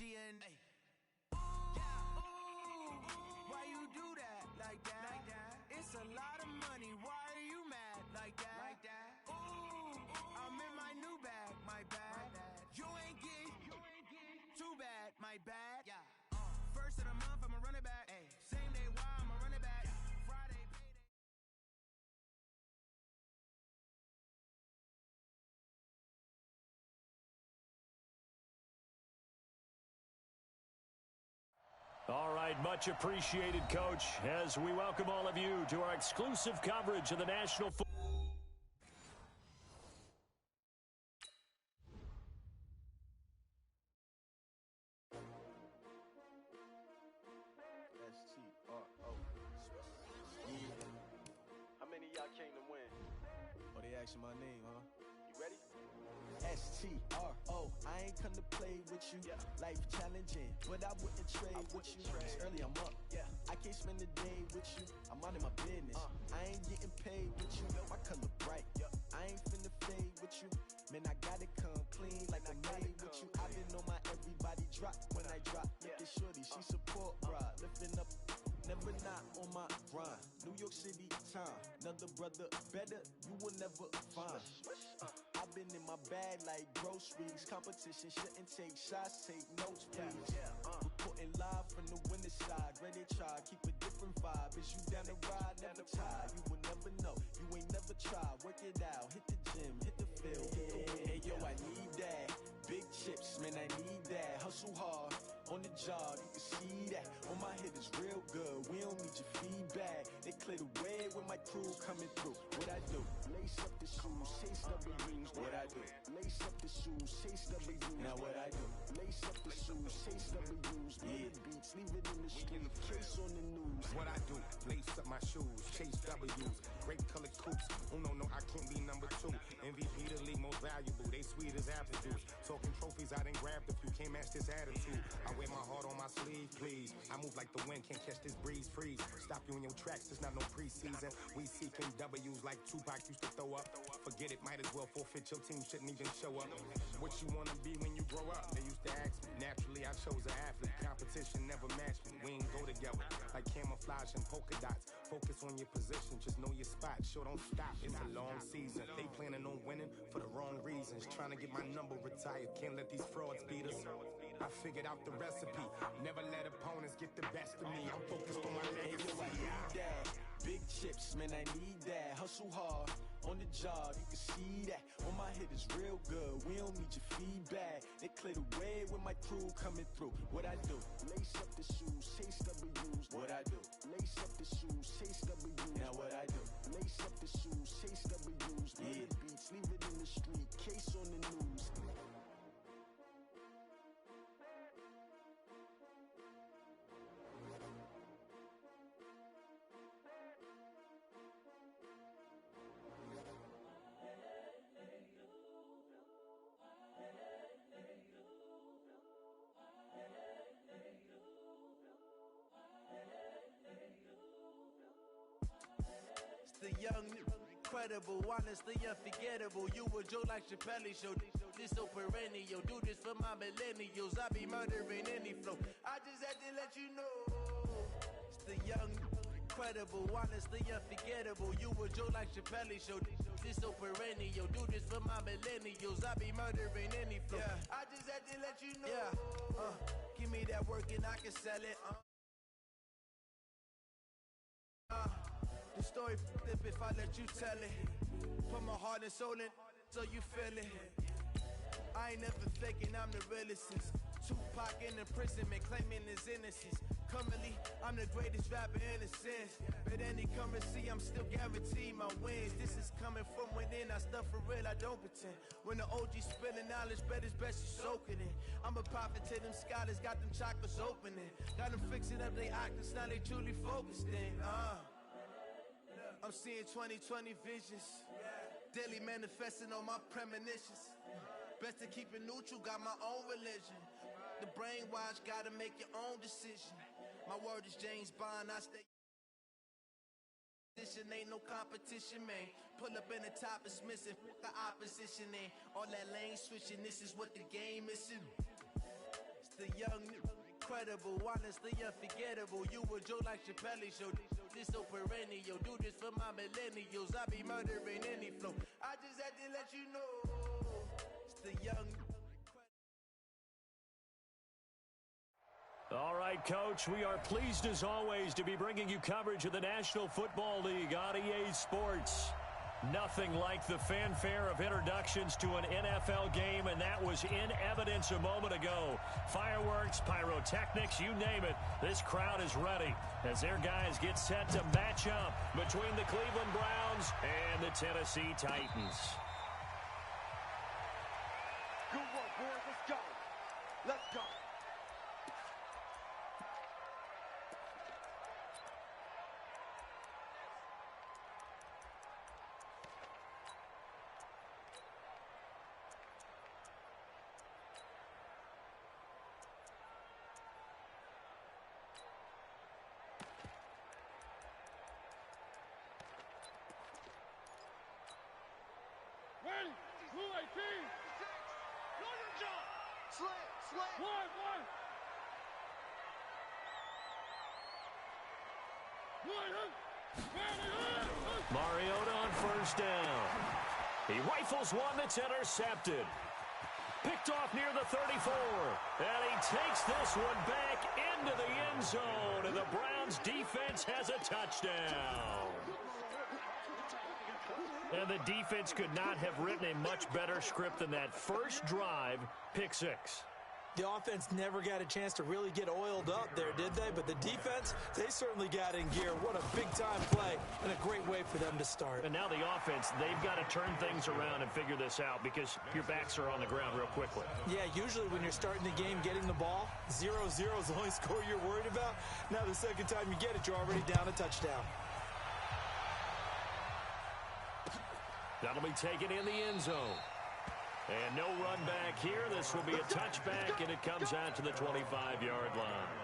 DNA. Ooh, why you do that like that? It's a lot of money. Why are you mad like that? Ooh, I'm in my new bag, my bad. You ain't getting too bad, my bad. First of the month, I'ma run it back. Same day, why I'ma run it back. Friday, payday. All right, much appreciated, Coach, as we welcome all of you to our exclusive coverage of the National Football. How many of y'all came to win? Oh, they asking my name, huh? You ready? S-T-R-O, I ain't come to play with you. Life challenging, but I wouldn't trade with you. It's early, I'm up. I can't spend the day with you. I'm out of my business. I ain't getting paid with you. My color bright. I ain't finna fade with you. Man, I gotta come clean like I made with you. I've been on my everybody drop when I drop. Look at shorty, she support ride. Lifting up, never not on my grind. New York City time, another brother better, you will never find. I've been in my bag like groceries. Competition shouldn't take shots, take notes, please. Reporting live from the winning side. Ready to try, keep a different vibe. Is you down the ride, never tired. You will never know, you ain't never tried. Work it out, hit the gym, hit the field. Hey yo, I need that. Big chips, man, I need that. Hustle hard, on the job, you can see that. On my head is real good, we don't need your feedback. They clear the way with my crew coming through. What I do? Lace up the shoes, chase W's. What I do? Lace up the shoes, chase W's. Now what I do? Lace up the shoes, chase W's. Murder beats, leave it in the street, case on the news. What I do? Lace up my shoes, chase W's. Great color coops. Oh no, I can't be number 2. MVP the league most valuable. They sweet as apple juice. Talking trophies, I done grabbed a few. Can't match this attitude. I wear my heart on my sleeve, please. I move like the wind, can't catch this breeze. Freeze. Stop you in your tracks. There's not no preseason. We seeking W's like Tupac used to throw up. Forget it, might as well forfeit. Your team shouldn't even show up. What you wanna be when you grow up? They used to ask me. Naturally, I chose an athlete. Competition never matched me. We ain't go together like camouflage and polka dots. Focus on your position, just know your spot. Sure, don't stop. It's a long season. They planning on winning for the wrong reasons. Trying to get my number retired. Can't let these frauds beat us. I figured out the recipe. Never let opponents get the best of me. I'm focused on my legacy. I need that. Big chips, man, I need that. Hustle hard, on the job, you can see that. On my head is real good, we don't need your feedback. They clear the way with my crew coming through. What I do? Lace up the shoes, chase W's. What I do? Lace up the shoes, chase W's. Now what I do? Lace up the shoes, chase W's. Murder beats, leave it in the street, case on the news. The young, incredible, honestly unforgettable. You a Joe like Chappelle show. This so perennial. Do this for my millennials. I be murdering any flow. I just had to let you know. It's the young, incredible, honestly unforgettable. You a Joe like Chappelle show. This so perennial. Do this for my millennials. I be murdering any flow. I just had to let you know. Give me that work and I can sell it. The story flip if I let you tell it. Put my heart and soul in so you feel it. I ain't never faking, I'm the realest since Tupac in imprisonment, claiming his innocence. Currently, I'm the greatest rapper in a sense. But any currency, I'm still guaranteed my wins. This is coming from within, I stuff for real, I don't pretend. When the OG spilling knowledge, bet it's best you soak it in. I'm a prophet to them scholars, got them chakras opening. Got them fixing up they octaves, now they truly focused in. I'm seeing 2020 visions. Daily manifesting on my premonitions. Best to keep it neutral, got my own religion. The brainwash, gotta make your own decision. My word is James Bond, I stay. Ain't no competition, man. Pull up in the top, it's missing. The opposition ain't all that lane switching. This is what the game missing. It's the young, incredible, honestly unforgettable. You a Joe like Chappelle show. This so perennial. Do this for my millennials. I be murdering any flow. I just had to let you know. It's the young. All right, Coach, we are pleased as always to be bringing you coverage of the National Football League on EA Sports. Nothing like the fanfare of introductions to an NFL game, and that was in evidence a moment ago. Fireworks, pyrotechnics, you name it. This crowd is ready as their guys get set to match up between the Cleveland Browns and the Tennessee Titans. Good work, boys. Let's go. Let's go. Ready? Blue 18. Know your job. Slant. One. Mariota on first down. He rifles one that's intercepted. Picked off near the 34. And he takes this one back into the end zone. And the Browns defense has a touchdown. And the defense could not have written a much better script than that first drive, pick six. The offense never got a chance to really get oiled up there, did they? But the defense, they certainly got in gear. What a big-time play and a great way for them to start. And now the offense, they've got to turn things around and figure this out because your backs are on the ground real quickly. Yeah, usually when you're starting the game getting the ball, 0-0 is the only score you're worried about. Now the second time you get it, you're already down a touchdown. That'll be taken in the end zone. And no run back here. This will be a touchback, and it comes out to the 25-yard line.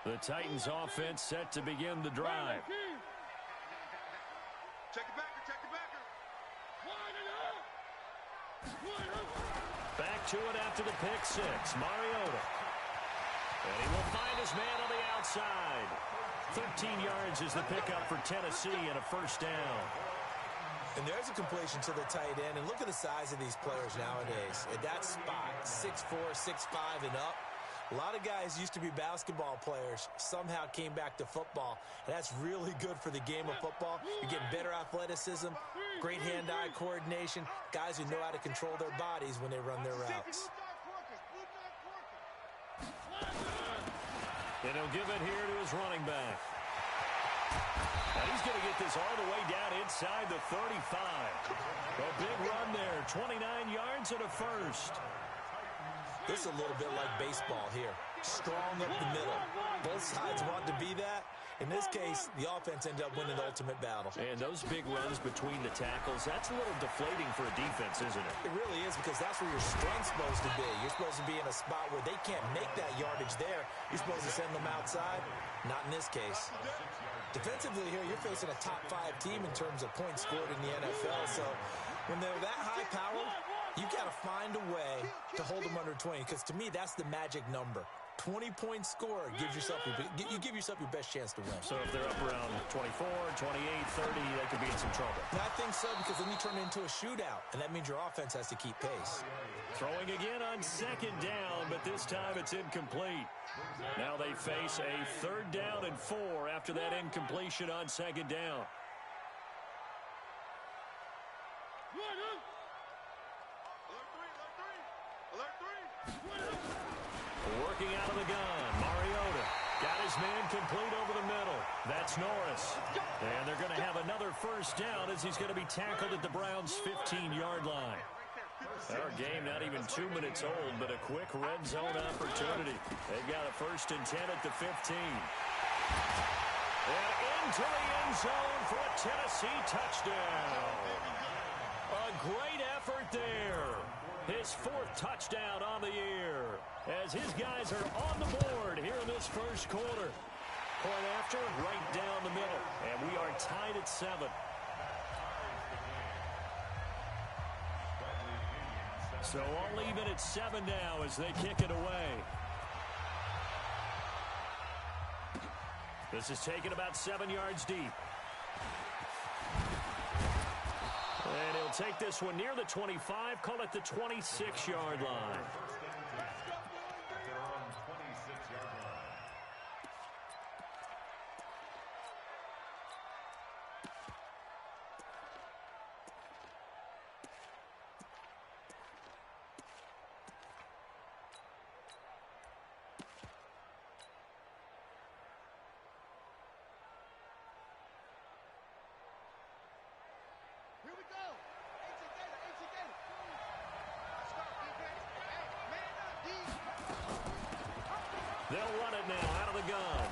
The Titans offense set to begin the drive. Check the backer. Back to it after the pick six. Mariota. And he will find his man on the outside. 13 yards is the pickup for Tennessee and a first down. And there's a completion to the tight end. And look at the size of these players nowadays. At that spot, 6'4", 6'5", and up. A lot of guys used to be basketball players, somehow came back to football. And that's really good for the game of football. You're getting better athleticism, great hand-eye coordination, guys who know how to control their bodies when they run their routes. And he'll give it here to his running back. And he's going to get this all the way down inside the 35. A big run there, 29 yards and a first. This is a little bit like baseball here. Strong up the middle. Both sides want to be that. In this case, the offense ended up winning the ultimate battle. And those big runs between the tackles, that's a little deflating for a defense, isn't it? It really is, because that's where your strength's supposed to be. You're supposed to be in a spot where they can't make that yardage there. You're supposed to send them outside. Not in this case. Defensively here, you're facing a top-5 team in terms of points scored in the NFL. So when they're that high-powered, you've got to find a way to hold them under 20, because to me, that's the magic number. 20-point score gives yourself you give yourself your best chance to win. So if they're up around 24, 28, 30, they could be in some trouble. And I think so, because then you turn it into a shootout, and that means your offense has to keep pace. Throwing again on second down, but this time it's incomplete. Now they face a 3rd down and 4 after that incompletion on second down. Working out of the gun, Mariota got his man complete over the middle. That's Norris. And they're going to have another first down as he's going to be tackled at the Browns' 15-yard line. Our game not even 2 minutes old, but a quick red zone opportunity. They've got a 1st and 10 at the 15. And into the end zone for a Tennessee touchdown. A great effort there. His 4th touchdown on the year as his guys are on the board here in this first quarter. Point after, right down the middle. And we are tied at 7. So all even at 7 now as they kick it away. This is taken about 7 yards deep. And he'll take this one near the 25, call it the 26-yard line. Here we go. They'll run it now out of the gun.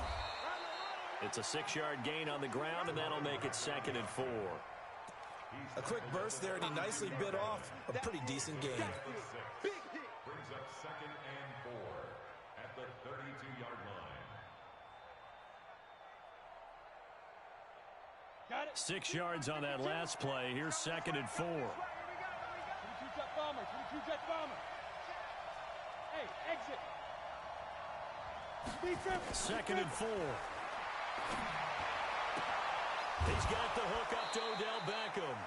It's a 6-yard gain on the ground, and that'll make it 2nd and 4. A quick burst there, and he nicely bit off a pretty decent gain. Big hit. Brings up 2nd and 4 at the 32-yard line. Got it. 6 yards on that last play. Here's 2nd and 4. 22 jet bomber. 22 jet bomber. Hey, exit. Defense. 2nd and 4. He's got the hook up to Odell Beckham.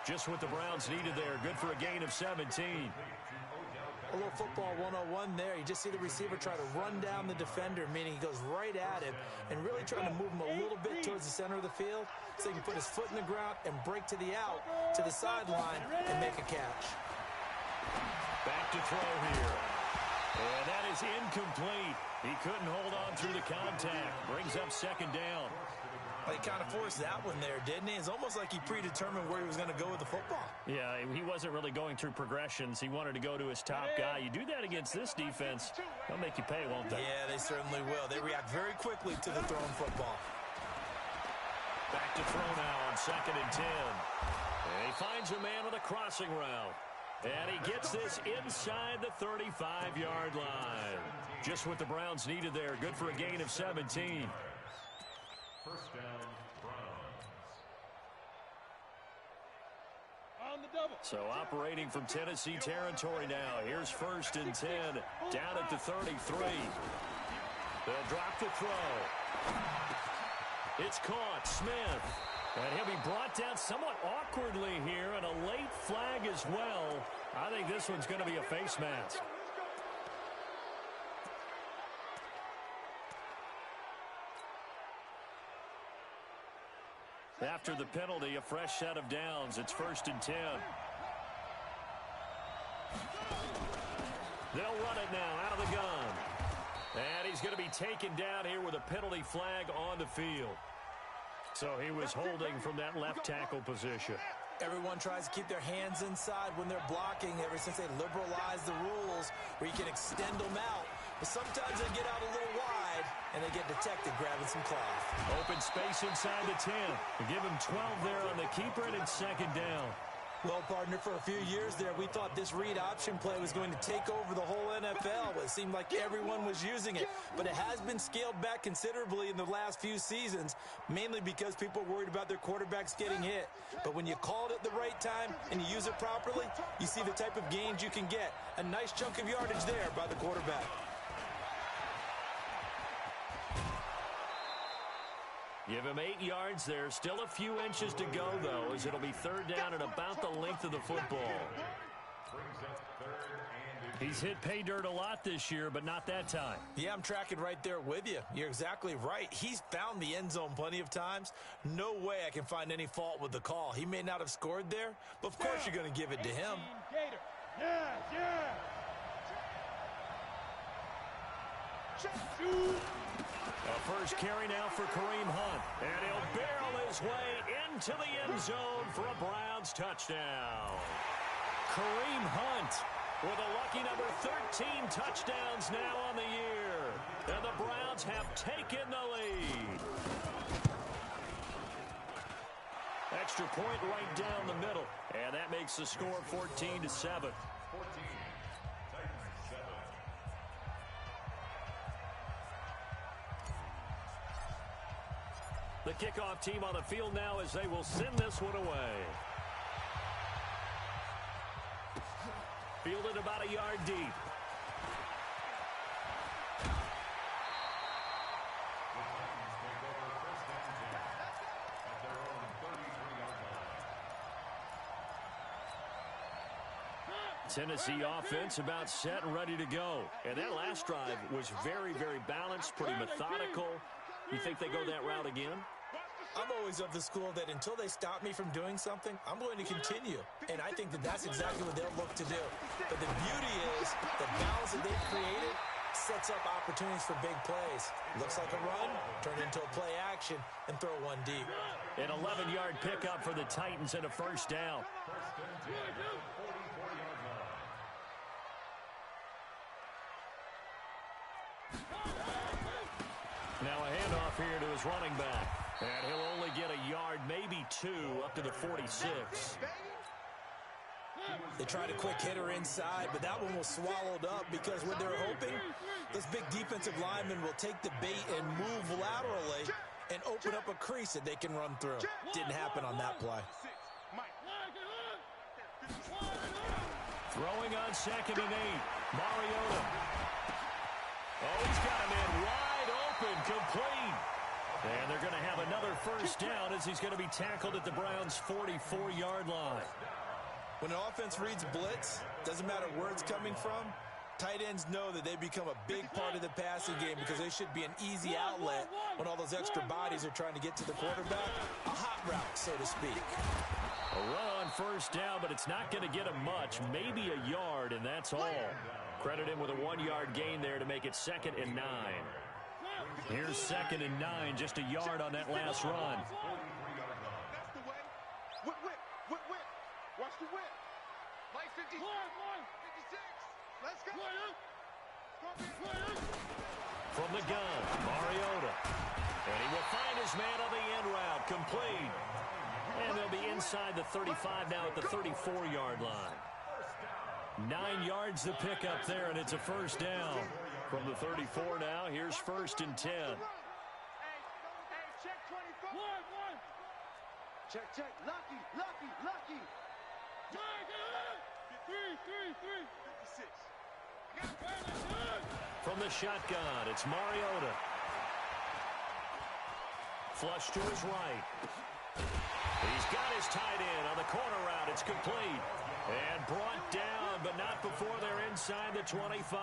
Just what the Browns needed there. Good for a gain of 17. A little football 101 there. You just see the receiver try to run down the defender, meaning he goes right at him and really trying to move him a little bit towards the center of the field so he can put his foot in the ground and break to the out, to the sideline, and make a catch. Back to throw here. And that is incomplete. He couldn't hold on through the contact. Brings up 2nd down. Well, he kind of forced that one there, didn't he? It's almost like he predetermined where he was going to go with the football. Yeah, he wasn't really going through progressions. He wanted to go to his top guy. You do that against this defense, they'll make you pay, won't they? Yeah, they certainly will. They react very quickly to the thrown football. Back to throw now on 2nd and 10. And he finds a man with a crossing route. And he gets this inside the 35-yard line. Just what the Browns needed there. Good for a gain of 17. First down, Browns. On the double. So operating from Tennessee territory now. Here's 1st and 10. Down at the 33. They'll drop the throw. It's caught. Smith. And he'll be brought down somewhat awkwardly here, and a late flag as well. I think this one's going to be a face mask. After the penalty, a fresh set of downs. It's 1st and 10. They'll run it now out of the gun. And he's going to be taken down here with a penalty flag on the field. So he was holding from that left tackle position. Everyone tries to keep their hands inside when they're blocking ever since they liberalized the rules where you can extend them out. But sometimes they get out a little wide and they get detected grabbing some cloth. Open space inside the 10. Give him 12 there on the keeper, and it's 2nd down. Well, partner, for a few years there, we thought this read option play was going to take over the whole NFL. It seemed like everyone was using it. But it has been scaled back considerably in the last few seasons, mainly because people are worried about their quarterbacks getting hit. But when you call it at the right time and you use it properly, you see the type of gains you can get. A nice chunk of yardage there by the quarterback. Give him 8 yards there. Still a few inches to go, though, as it'll be 3rd down at about the length of the football. He's hit pay dirt a lot this year, but not that time. Yeah, I'm tracking right there with you. You're exactly right. He's found the end zone plenty of times. No way I can find any fault with the call. He may not have scored there, but of course you're going to give it to him. Yeah. A first carry now for Kareem Hunt. And he'll barrel his way into the end zone for a Browns touchdown. Kareem Hunt with a lucky number 13 touchdowns now on the year. And the Browns have taken the lead. Extra point right down the middle. And that makes the score 14-7. The kickoff team on the field now as they will send this one away. Fielded about a yard deep. Tennessee offense about set and ready to go. And that last drive was very, very balanced, pretty methodical. You think they go that route again? I'm always of the school that until they stop me from doing something, I'm going to continue. And I think that that's exactly what they'll look to do. But the beauty is the balance that they've created sets up opportunities for big plays. Looks like a run, turn into a play action, and throw one deep. An 11-yard pickup for the Titans and a first down. Now a handoff here to his running back. And he'll only get a yard, maybe two, up to the 46. They tried a quick hitter inside, but that one was swallowed up because what they're hoping, those big defensive linemen will take the bait and move laterally and open up a crease that they can run through. Didn't happen on that play. Throwing on 2nd and 8. Mariota. Oh, he's got him in wide open, complete. And they're going to have another first down as he's going to be tackled at the Browns' 44-yard line. When an offense reads blitz, doesn't matter where it's coming from, tight ends know that they become a big part of the passing game because they should be an easy outlet when all those extra bodies are trying to get to the quarterback. A hot route, so to speak. A run on first down, but it's not going to get him much, maybe a yard, and that's all. Credit him with a 1-yard gain there to make it 2nd and 9. Here's 2nd and 9, just a yard on that last run. That's the way. Whip, whip, whip, whip. Watch the whip. Light 56. Let's go. From the gun, Mariota. And he will find his man on the end route, complete. And they'll be inside the 35 now at the 34-yard line. 9 yards to pick up there, and it's a first down. From the 34 now, here's 1st and 10. Hey, check 24. Check, check. Lucky, lucky, lucky. 56. From the shotgun, it's Mariota. Flush to his right. He's got his tight end on the corner route. It's complete. And brought down, but not before they're inside the 25.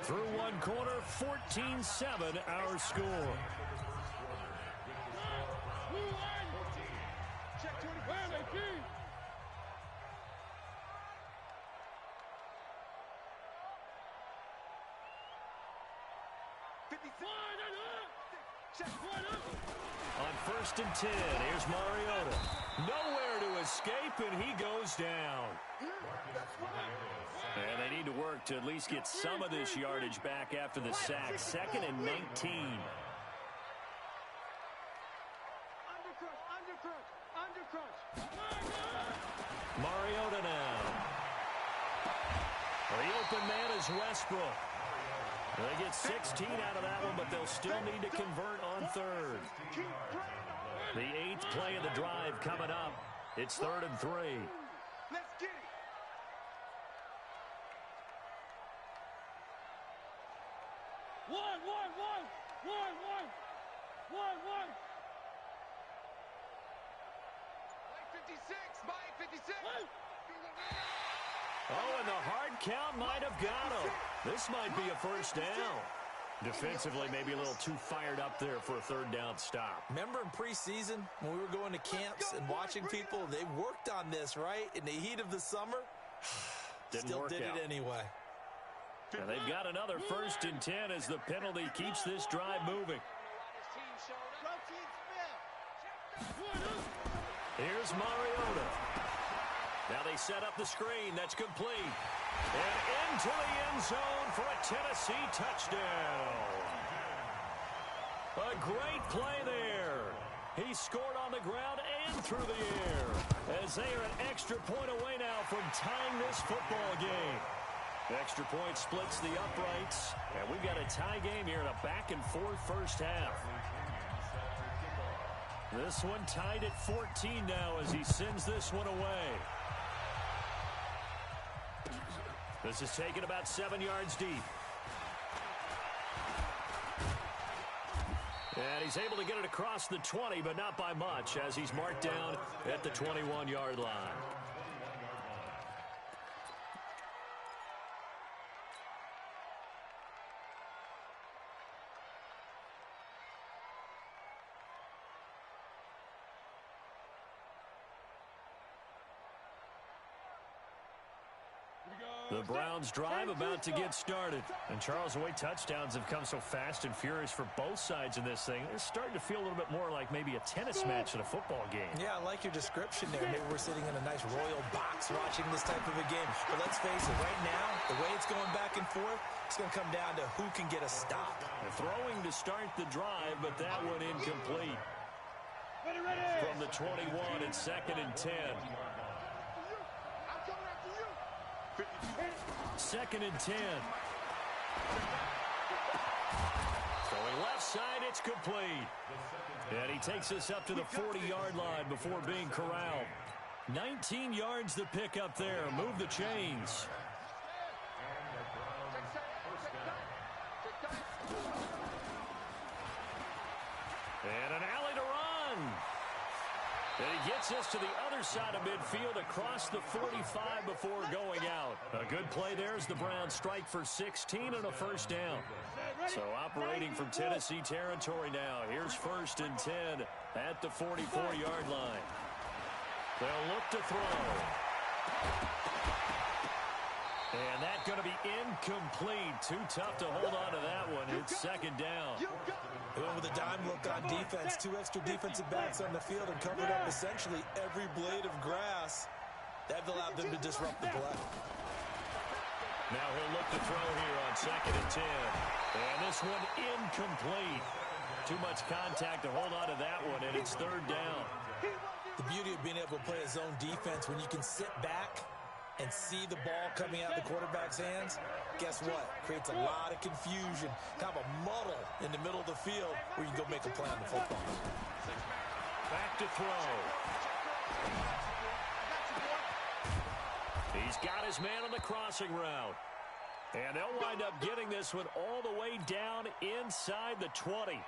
Through one quarter, 14-7 our score. Check 25. 56. On 1st and 10, here's Mariota. Nowhere to escape, and he goes down. And they need to work to at least get some of this yardage back after the sack. 2nd and 19. Undercrunch. Mariota now. The open man is Westbrook. They get 16 out of that one, but they'll still need to convert on 3rd. The 8th play of the drive coming up. It's 3rd and 3. Let's get it. One. 56. By 56. Oh, and the hard count might have got him. This might be a first down. Defensively, maybe a little too fired up there for a 3rd down stop. Remember in preseason when we were going to camps and watching people, they worked on this, right? In the heat of the summer, still did it anyway. And they've got another 1st and 10 as the penalty keeps this drive moving. Here's Mariota. Now they set up the screen. That's complete. And into the end zone for a Tennessee touchdown. A great play there. He scored on the ground and through the air as they are an extra point away now from tying this football game. Extra point splits the uprights, and we've got a tie game here in a back-and-forth first half. This one tied at 14 now as he sends this one away. This is taken about 7 yards deep. And he's able to get it across the 20, but not by much, as he's marked down at the 21-yard line. The Browns drive about to get started. And Charles, the way touchdowns have come so fast and furious for both sides in this thing, they're starting to feel a little bit more like maybe a tennis match at a football game. Yeah, I like your description there. Maybe we're sitting in a nice royal box watching this type of a game. But let's face it, right now, the way it's going back and forth, it's going to come down to who can get a stop. Throwing to start the drive, but that one incomplete. From the 21, it's 2nd and 10. 2nd and 10. Throwing left side, it's complete. And he takes us up to the 40-yard line before being corralled. 19 yards the pick up there. Move the chains. And an alley to run. And he gets us to the other side of midfield across the 45 before going out. A good play there as the Browns strike for 16 and a first down. So operating from Tennessee territory now. Here's 1st and 10 at the 44-yard line. They'll look to throw. And that's going to be incomplete. Too tough to hold on to that one. It's 2nd down. They went with a dime look on defense. 2 extra defensive backs on the field and covered up essentially every blade of grass. That allowed them to disrupt the play. Now he'll look to throw here on 2nd and 10. And this one incomplete. Too much contact to hold on to that one, and it's 3rd down. The beauty of being able to play a zone defense when you can sit back and see the ball coming out of the quarterback's hands, guess what? Creates a lot of confusion, kind of a muddle in the middle of the field where you can go make a play on the football. Back to throw. He's got his man on the crossing route. And they'll wind up getting this one all the way down inside the 20.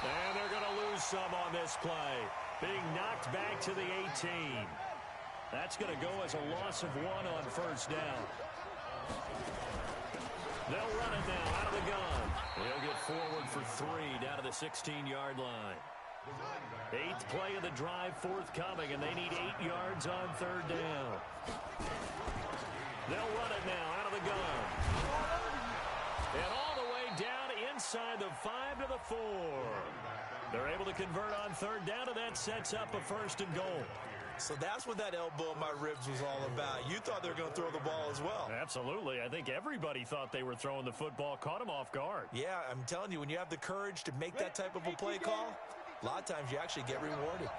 And they're going to lose some on this play. Being knocked back to the 18. That's going to go as a loss of 1 on 1st down. They'll run it now out of the gun. He'll get forward for 3 down to the 16-yard line. 8th play of the drive forthcoming, and they need 8 yards on 3rd down. They'll run it now out of the gun. And all the way down inside the 5 to the 4. They're able to convert on 3rd down, and that sets up a 1st and goal. So that's what that elbow in my ribs was all about. You thought they were going to throw the ball as well. Absolutely. I think everybody thought they were throwing the football, caught him off guard. Yeah, I'm telling you, when you have the courage to make that type of a play call, a lot of times you actually get rewarded.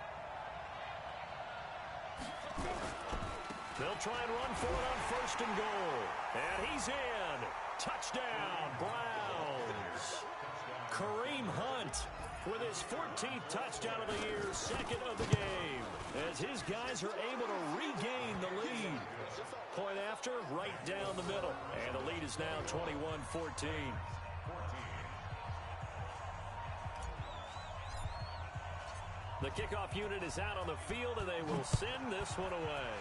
They'll try and run for it on 1st and goal. And he's in. Touchdown, Browns. Kareem Hunt with his 14th touchdown of the year, 2nd of the game, as his guys are able to regain the lead. Point after, right down the middle. And the lead is now 21-14. The kickoff unit is out on the field, and they will send this one away.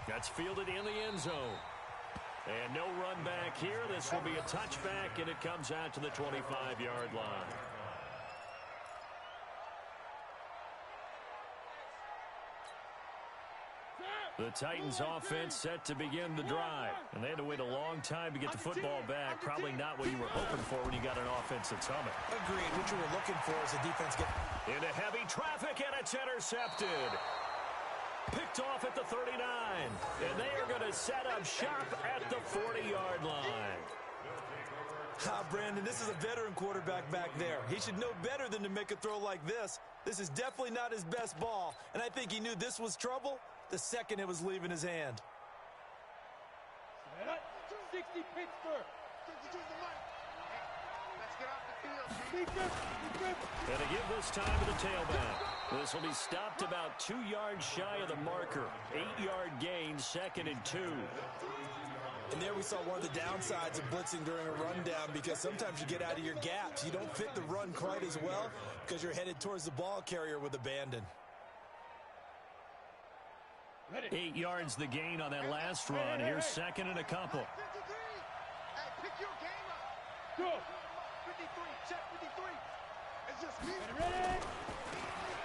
That's fielded in the end zone. And no run back here. This will be a touchback, and it comes out to the 25-yard line. The Titans offense set to begin the drive. And they had to wait a long time to get the football back. Probably not what you were hoping for when you got an offense that's humming. Agreed. What you were looking for is a defense get into heavy traffic, and it's intercepted. Picked off at the 39. And they are going to set up shop at the 40-yard line. Brandon, this is a veteran quarterback back there. He should know better than to make a throw like this. This is definitely not his best ball. And I think he knew this was trouble the second it was leaving his hand. 60 Pittsburgh. 52's the mic. Let's get off the field. And to give this time to the tailback. This will be stopped about 2 yards shy of the marker. 8-yard gain, 2nd and 2. And there we saw one of the downsides of blitzing during a rundown, because sometimes you get out of your gaps. You don't fit the run quite as well because you're headed towards the ball carrier with abandon. 8 yards the gain on that last run. Here's 2nd and a couple. 53. Hey, pick your game up. Go. 53. Check 53. It's just me. Ready?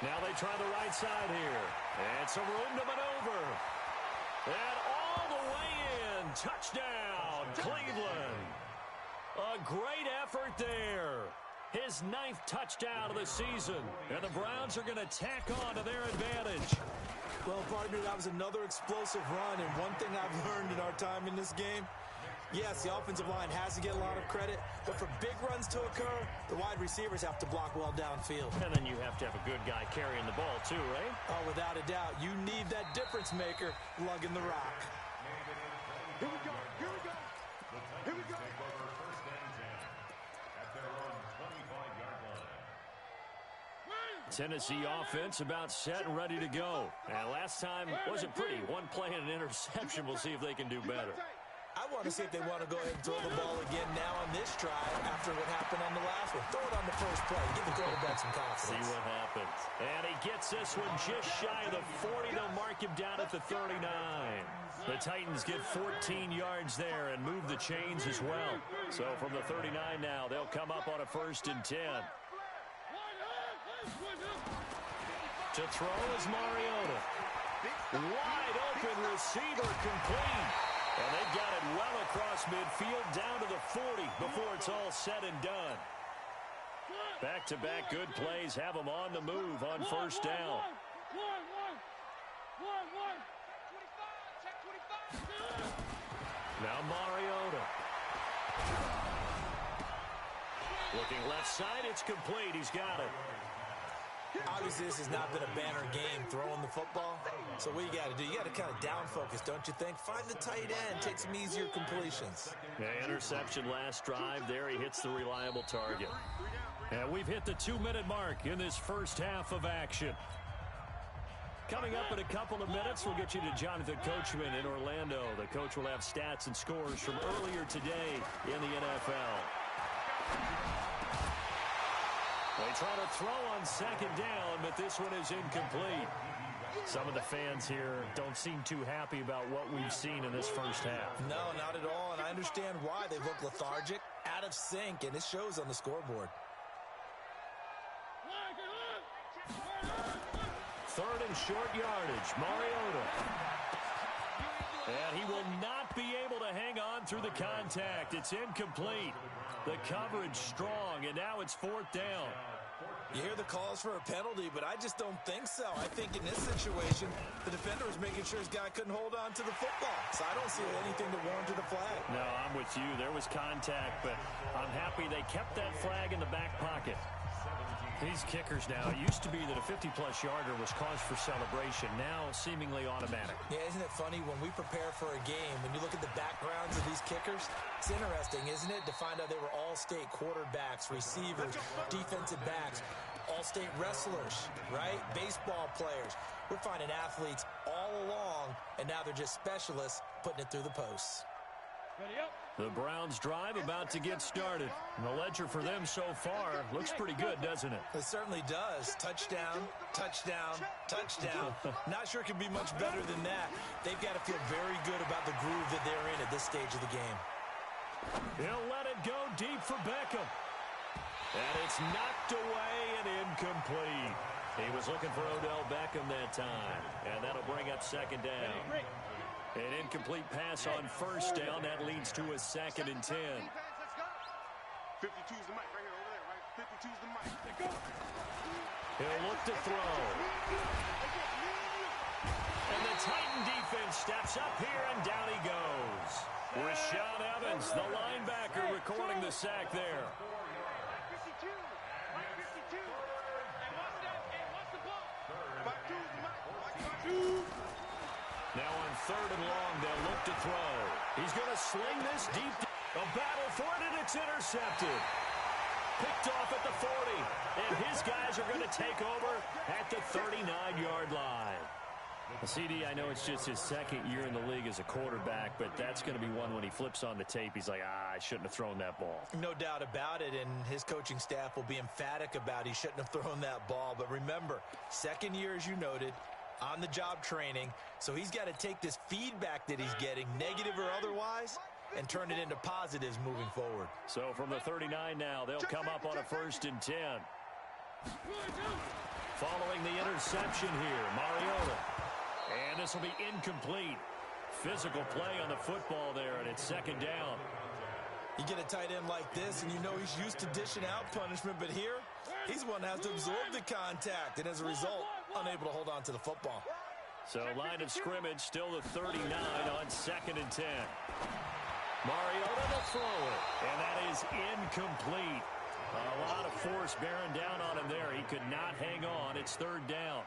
Now they try the right side here. And some room to maneuver. And all the way in. Touchdown, Cleveland. A great effort there. His 9th touchdown of the season. And the Browns are going to tack on to their advantage. Well, partner, that was another explosive run, and one thing I've learned in our time in this game, yes, the offensive line has to get a lot of credit, but for big runs to occur, the wide receivers have to block well downfield. And then you have to have a good guy carrying the ball too, right? Oh, without a doubt. You need that difference maker lugging the rock. Here we go. Here we go. Here we go. Tennessee offense about set and ready to go. And last time wasn't pretty. One play and an interception. We'll see if they can do better. I want to see if they want to go ahead and throw the ball again now on this drive after what happened on the last one. Throw it on the first play. Give the quarterback some confidence. See what happens. And he gets this one just shy of the 40. They'll mark him down at the 39. The Titans get 14 yards there and move the chains as well. So from the 39 now, they'll come up on a 1st and 10. To throw is Mariota. Wide open receiver complete. And they got it well across midfield down to the 40 before it's all said and done. Back-to-back good plays have them on the move on 1st down. Now Mariota. Looking left side, it's complete. He's got it. Obviously, this has not been a banner game throwing the football. So what you got to do, you got to kind of down focus, don't you think? Find the tight end, take some easier completions. Yeah, interception last drive. There he hits the reliable target. And we've hit the 2-minute mark in this first half of action. Coming up in a couple of minutes, we'll get you to Jonathan Coachman in Orlando. The coach will have stats and scores from earlier today in the NFL. They try to throw on 2nd down, but this one is incomplete. Some of the fans here don't seem too happy about what we've seen in this first half. No, not at all, and I understand why. They look lethargic, out of sync, and it shows on the scoreboard. 3rd and short yardage, Mariota. And he will not be able to hang on through the contact. It's incomplete. The coverage strong, and now it's 4th down. You hear the calls for a penalty, but I just don't think so. I think in this situation, the defender was making sure his guy couldn't hold on to the football. So I don't see anything to warrant a flag. No, I'm with you. There was contact, but I'm happy they kept that flag in the back pocket. These kickers now, it used to be that a 50-plus yarder was cause for celebration. Now, seemingly automatic. Yeah, isn't it funny when we prepare for a game, when you look at the backgrounds of these kickers, it's interesting, isn't it, to find out they were all-state quarterbacks, receivers, defensive backs, all-state wrestlers, right? Baseball players. We're finding athletes all along, and now they're just specialists putting it through the posts. The Browns drive about to get started. And the ledger for them so far looks pretty good, doesn't it? It certainly does. Touchdown, touchdown, touchdown. Not sure it can be much better than that. They've got to feel very good about the groove that they're in at this stage of the game. He'll let it go deep for Beckham. And it's knocked away and incomplete. He was looking for Odell Beckham that time. And that'll bring up 2nd down. An incomplete pass on 1st down. That leads to a 2nd and 10. 52's the mic right here, over there, right? 52's the mic. He'll look to throw. And the Titan defense steps up here, and down he goes. Rashaan Evans, the linebacker, recording the sack there. 52. Mike 52. And what's the ball? Mike 2's the mic. Mike 2. Now on 3rd and long. They'll look to throw. He's going to sling this deep. A battle for it, and it's intercepted. Picked off at the 40. And his guys are going to take over at the 39-yard line. CD, I know it's just his 2nd year in the league as a quarterback, but that's going to be one when he flips on the tape. He's like, I shouldn't have thrown that ball. No doubt about it, and his coaching staff will be emphatic about he shouldn't have thrown that ball. But remember, 2nd year, as you noted, on-the-job training, so he's got to take this feedback that he's getting, negative or otherwise, and turn it into positives moving forward. So from the 39 now, they'll come up on a 1st and 10. Following the interception here, Mariota. And this will be incomplete. Physical play on the football there, and it's 2nd down. You get a tight end like this, and you know he's used to dishing out punishment, but here, he's the one that has to absorb the contact, and as a result, unable to hold on to the football. So line of scrimmage, still the 39 on 2nd and 10. Mariota to throw it, and that is incomplete. A lot of force bearing down on him there. He could not hang on. It's 3rd down.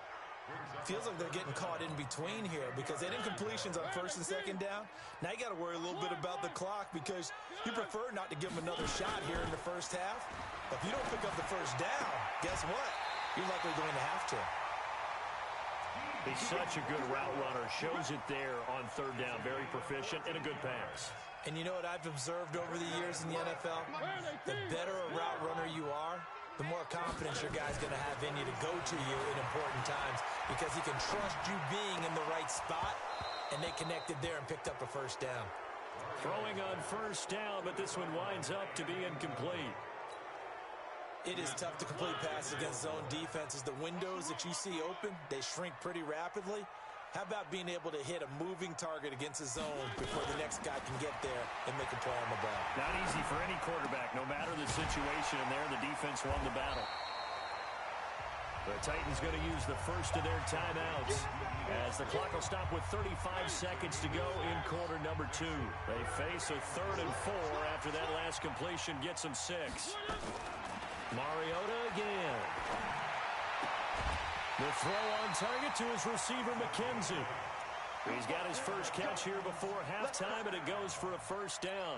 Feels like they're getting caught in between here because they had incompletions on 1st and 2nd down. Now you got to worry a little bit about the clock because you prefer not to give them another shot here in the 1st half. But if you don't pick up the 1st down, guess what? You're likely going to have to. He's such a good route runner. Shows it there on 3rd down. Very proficient and a good pass. And you know what I've observed over the years in the NFL? The better a route runner you are, the more confidence your guy's going to have in you to go to you in important times because he can trust you being in the right spot, and they connected there and picked up a 1st down. Throwing on 1st down, but this one winds up to be incomplete. It is tough to complete passes against zone defenses. The windows that you see open, they shrink pretty rapidly. How about being able to hit a moving target against a zone before the next guy can get there and make a play on the ball? Not easy for any quarterback, no matter the situation. And there, the defense won the battle. The Titans going to use the first of their timeouts as the clock will stop with 35 seconds to go in quarter number 2. They face a 3rd and 4 after that last completion gets them 6. Mariota again. The throw on target to his receiver, McKenzie. He's got his first catch here before halftime, and it goes for a 1st down.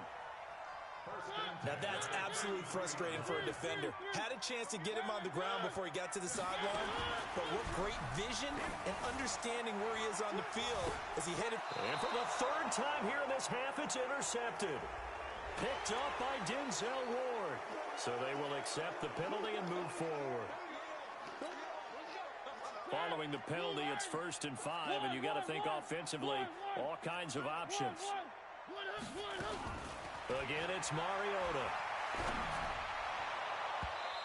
Now that's absolutely frustrating for a defender. Had a chance to get him on the ground before he got to the sideline, but what great vision and understanding where he is on the field as he headed. And for the 3rd time here in this half, it's intercepted. Picked up by Denzel Ward. So they will accept the penalty and move forward. Following the penalty, it's 1st and 5, and you got to think offensively, all kinds of options. Again, it's Mariota.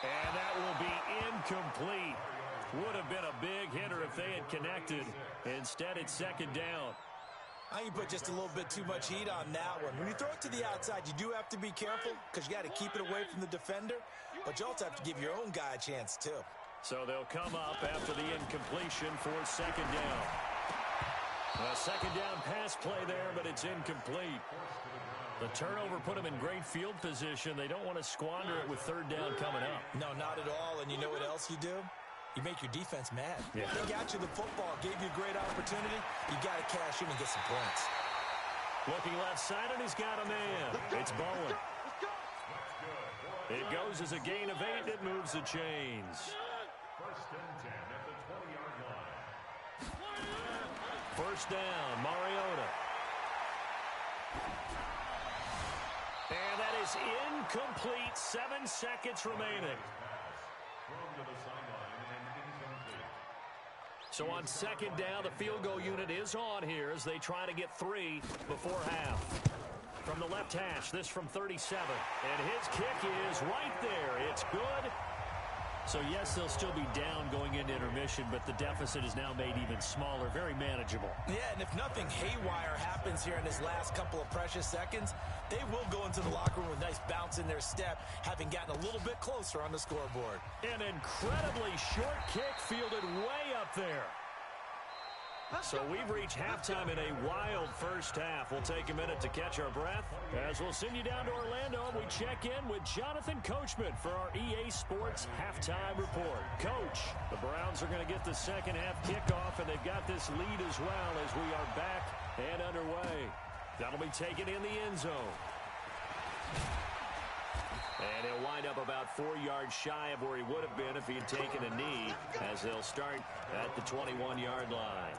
And that will be incomplete. Would have been a big hitter if they had connected. Instead, it's 2nd down. I can put just a little bit too much heat on that one. When you throw it to the outside, you do have to be careful because you got to keep it away from the defender, but you also have to give your own guy a chance, too. So they'll come up after the incompletion for 2nd down. A 2nd down pass play there, but it's incomplete. The turnover put them in great field position. They don't want to squander it with 3rd down coming up. No, not at all. And you know what else you do? You make your defense mad. Yeah. They got you the football, gave you a great opportunity. You got to cash in and get some points. Looking left side, and he's got a man. It's Bowen. It goes as a gain of 8. It moves the chains. 1st and 10 at the 20-yard line. 1st down, Mariota. And that is incomplete. 7 seconds remaining. Thrown to the sideline and incomplete. So on 2nd down, the field goal unit is on here as they try to get 3 before half. From the left hash, this from 37. And his kick is right there. It's good. So, yes, they'll still be down going into intermission, but the deficit is now made even smaller, very manageable. Yeah, and if nothing haywire happens here in this last couple of precious seconds, they will go into the locker room with a nice bounce in their step, having gotten a little bit closer on the scoreboard. An incredibly short kick fielded way up there. So we've reached halftime in a wild 1st half. We'll take a minute to catch our breath as we'll send you down to Orlando and we check in with Jonathan Coachman for our EA Sports Halftime Report. Coach, the Browns are going to get the 2nd half kickoff, and they've got this lead as well as we are back And underway. That'll be taken in the end zone. And he'll wind up about 4 yards shy of where he would have been if he had taken a knee, as they'll start at the 21-yard line.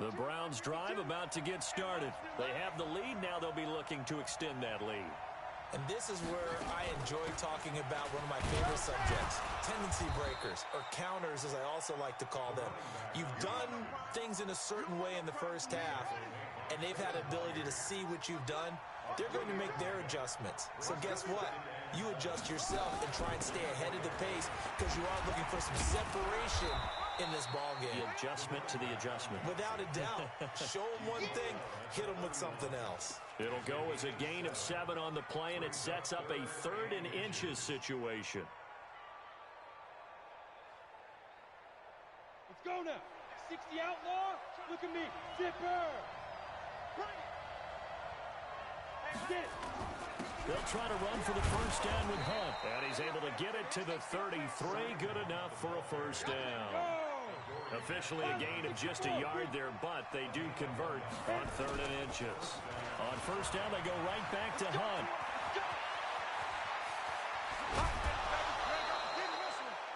The Browns' drive about to get started. They have the lead. Now they'll be looking to extend that lead. And this is where I enjoy talking about one of my favorite subjects, tendency breakers, or counters as I also like to call them. You've done things in a certain way in the first half, and they've had the ability to see what you've done. They're going to make their adjustments. So guess what? You adjust yourself and try and stay ahead of the pace because you are looking for some separation in this ball game. The adjustment to the adjustment. Without a doubt. Show them one thing, hit them with something else. It'll go as a gain of 7 on the play, and it sets up a 3rd and inches situation. Let's go now. 60 outlaw. Look at me. Zipper. They'll try to run for the first down with Hunt. And he's able to get it to the 33. Good enough for a first down. Officially a gain of just a yard there, but they do convert on 3rd and inches. On first down, they go right back to Hunt.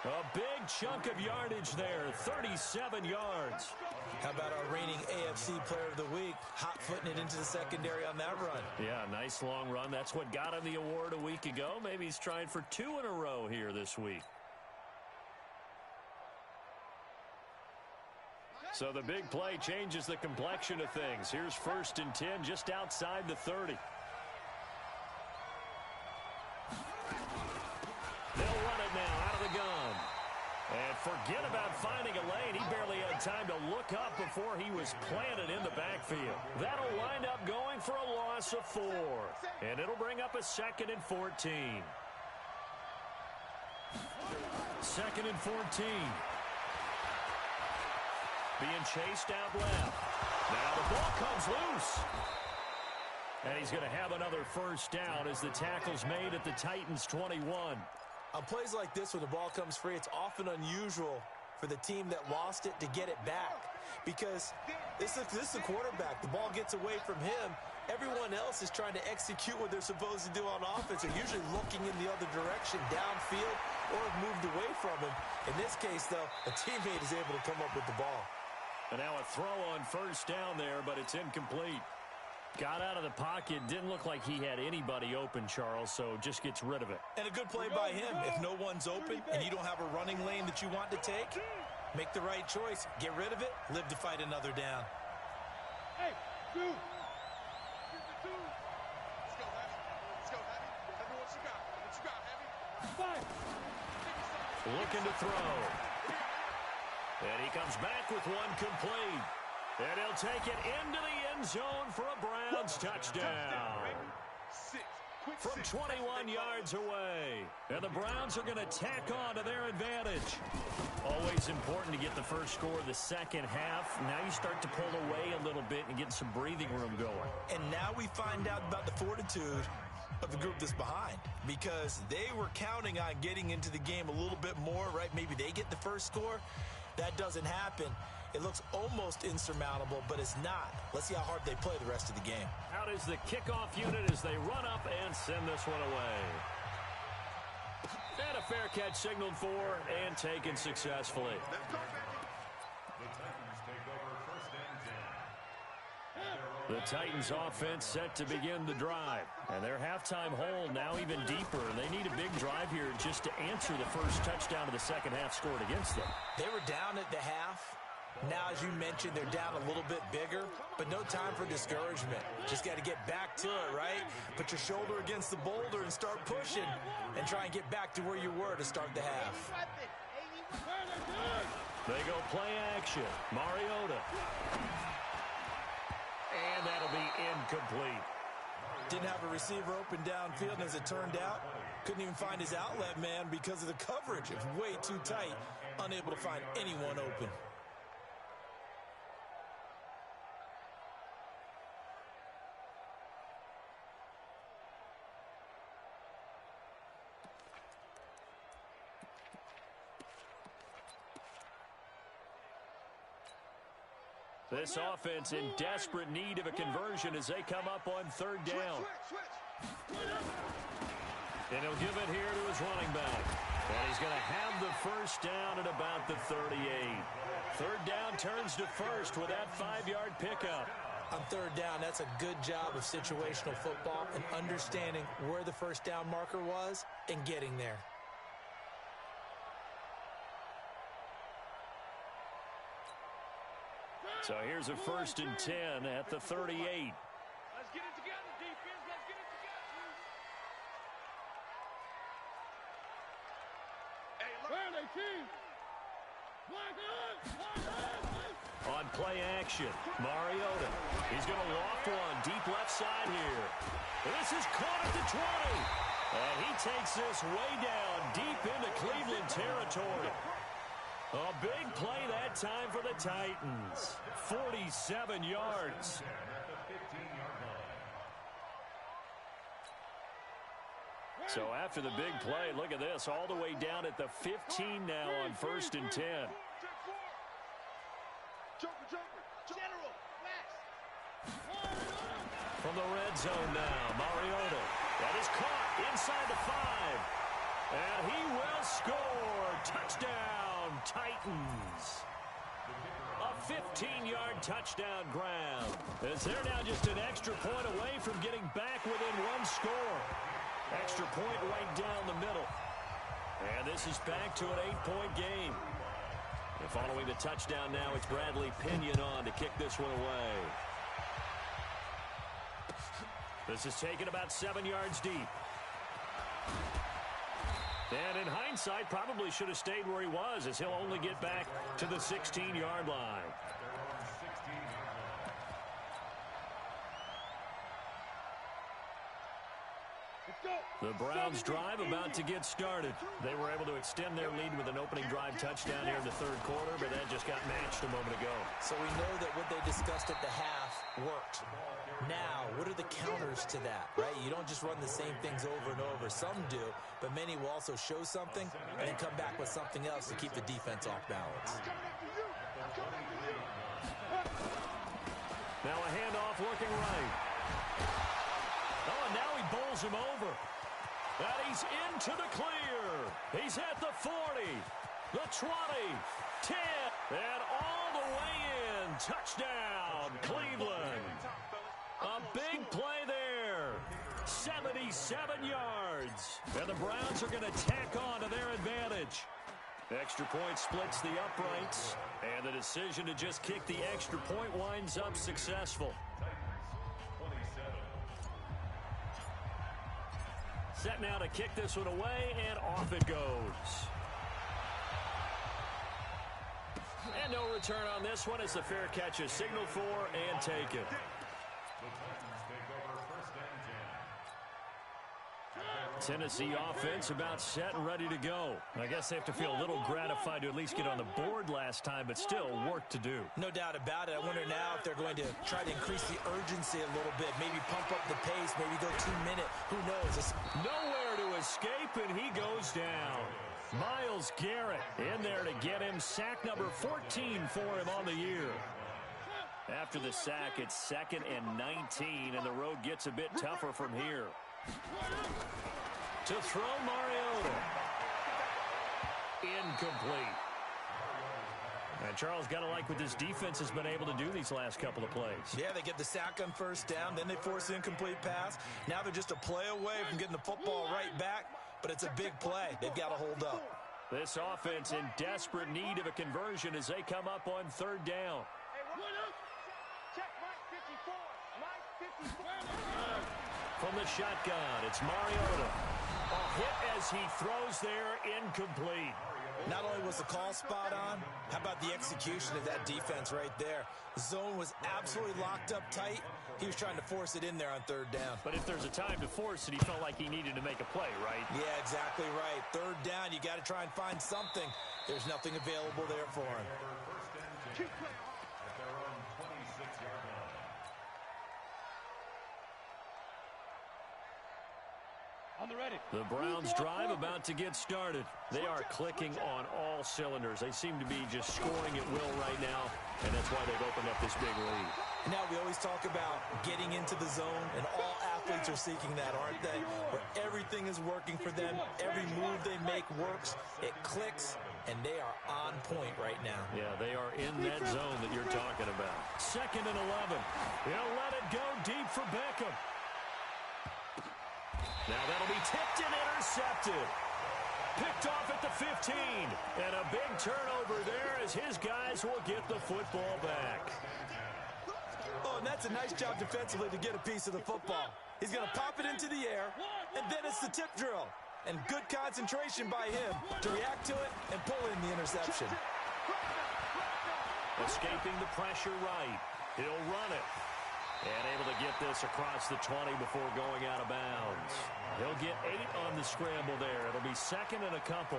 A big chunk of yardage there, 37 yards. How about our reigning AFC Player of the Week, hot-footing it into the secondary on that run? Yeah, nice long run. That's what got him the award a week ago. Maybe he's trying for 2 in a row here this week. So the big play changes the complexion of things. Here's 1st and 10 just outside the 30. They'll run it now out of the gun. And forget about finding a lane. He barely had time to look up before he was planted in the backfield. That'll wind up going for a loss of 4. And it'll bring up a 2nd and 14. 2nd and 14. Being chased out left. Now the ball comes loose. And he's going to have another first down as the tackle's made at the Titans' 21. On plays like this where the ball comes free, it's often unusual for the team that lost it to get it back. Because this is the quarterback. The ball gets away from him. Everyone else is trying to execute what they're supposed to do on offense. They're usually looking in the other direction, downfield, or have moved away from him. In this case, though, a teammate is able to come up with the ball. And now a throw on first down there, but it's incomplete. Got out of the pocket. Didn't look like he had anybody open, Charles, so just gets rid of it. And a good play by him. If no one's open and you don't have a running lane that you want to take, make the right choice. Get rid of it. Live to fight another down. Hey, dude. Let's go, Heavy. Tell me what you got. What you got, Heavy? 5. Looking to throw. And he comes back with one complete. And he'll take it into the end zone for a Browns touchdown. From 21 yards away. And the Browns are going to tack on to their advantage. Always important to get the first score of the second half. Now you start to pull away a little bit and get some breathing room going. And now we find out about the fortitude of the group that's behind, because they were counting on getting into the game a little bit more, right? Maybe they get the first score. That doesn't happen. It looks almost insurmountable, but it's not. Let's see how hard they play the rest of the game. Out is the kickoff unit as they run up and send this one away. And a fair catch signaled for and taken successfully. The Titans offense set to begin the drive. And their halftime hole now even deeper. And they need a big drive here just to answer the first touchdown of the second half scored against them. They were down at the half. Now, as you mentioned, they're down a little bit bigger, but no time for discouragement. Just got to get back to it, right? Put your shoulder against the boulder and start pushing and try and get back to where you were to start the half. They go play action. Mariota. And that'll be incomplete. Didn't have a receiver open downfield, and as it turned out, couldn't even find his outlet man because of the coverage. It was way too tight, unable to find anyone open. This offense in desperate need of a conversion as they come up on third down. And he'll give it here to his running back. And he's going to have the first down at about the 38. Third down turns to first with that 5-yard pickup. On third down, that's a good job of situational football and understanding where the first down marker was and getting there. So here's a 1st and 10 at the 38. Let's get it together, defense. Let's get it together. Hey, look. Where are they, team? On play action, Mariota. He's going to loft one deep left side here. This is caught at the 20. And he takes this way down deep into Cleveland territory. A big play that time for the Titans. 47 yards. So after the big play, look at this, all the way down at the 15 now on 1st and 10. From the red zone now, Mariota. That is caught inside the 5. And he will score. Touchdown, Titans. A 15-yard touchdown grab. As they're now just an extra point away from getting back within one score. Extra point right down the middle. And this is back to an 8-point game. And following the touchdown now, it's Bradley Pinion on to kick this one away. This is taken about 7 yards deep. And in hindsight, probably should have stayed where he was, as he'll only get back to the 16-yard line. The Browns' drive about to get started. They were able to extend their lead with an opening drive touchdown here in the third quarter, but that just got matched a moment ago. So we know that what they discussed at the half worked. Now, what are the counters to that, right? You don't just run the same things over and over. Some do, but many will also show something and then come back with something else to keep the defense off balance. Now a handoff looking right. Oh, and now he bowls him over. And he's into the clear. He's at the 40, the 20, 10, and all the way in. Touchdown, Cleveland. A big play there. 77 yards. And the Browns are going to tack on to their advantage. Extra point splits the uprights. And the decision to just kick the extra point winds up successful. Set now to kick this one away, and off it goes. And no return on this one as the fair catch is signaled for and taken. Tennessee offense about set and ready to go. I guess they have to feel a little gratified to at least get on the board last time, but still work to do. No doubt about it. I wonder now if they're going to try to increase the urgency a little bit, maybe pump up the pace, maybe go 2-minute. Who knows? Nowhere to escape, and he goes down. Myles Garrett in there to get him. Sack number 14 for him on the year. After the sack, it's 2nd and 19, and the road gets a bit tougher from here. To throw, Mariota. Incomplete. And Charles, got to like what this defense has been able to do these last couple of plays. Yeah, they get the sack on first down, then they force an incomplete pass. Now they're just a play away from getting the football right back, but it's a big play. They've got to hold up. This offense in desperate need of a conversion as they come up on third down. Check Mike 54. Mike 54. From the shotgun, it's Mariota. A hit as he throws there, incomplete. Not only was the call spot on, how about the execution of that defense right there? The zone was absolutely locked up tight. He was trying to force it in there on third down. But if there's a time to force it, he felt like he needed to make a play, right? Yeah, exactly right. Third down, you got to try and find something. There's nothing available there for him. On the ready. The Browns drive about to get started. They are clicking on all cylinders. They seem to be just scoring at will right now, and that's why they've opened up this big lead. And now we always talk about getting into the zone, and all athletes are seeking that, aren't they? Where everything is working for them, every move they make works, it clicks, and they are on point right now. Yeah, they are in that zone that you're talking about. 2nd and 11. He'll let it go deep for Beckham. Now that'll be tipped and intercepted. Picked off at the 15. And a big turnover there as his guys will get the football back. Oh, and that's a nice job defensively to get a piece of the football. He's going to pop it into the air, and then it's the tip drill. And good concentration by him to react to it and pull in the interception. Escaping the pressure right. He'll run it. And able to get this across the 20 before going out of bounds. He'll get 8 on the scramble there. It'll be 2nd and a couple.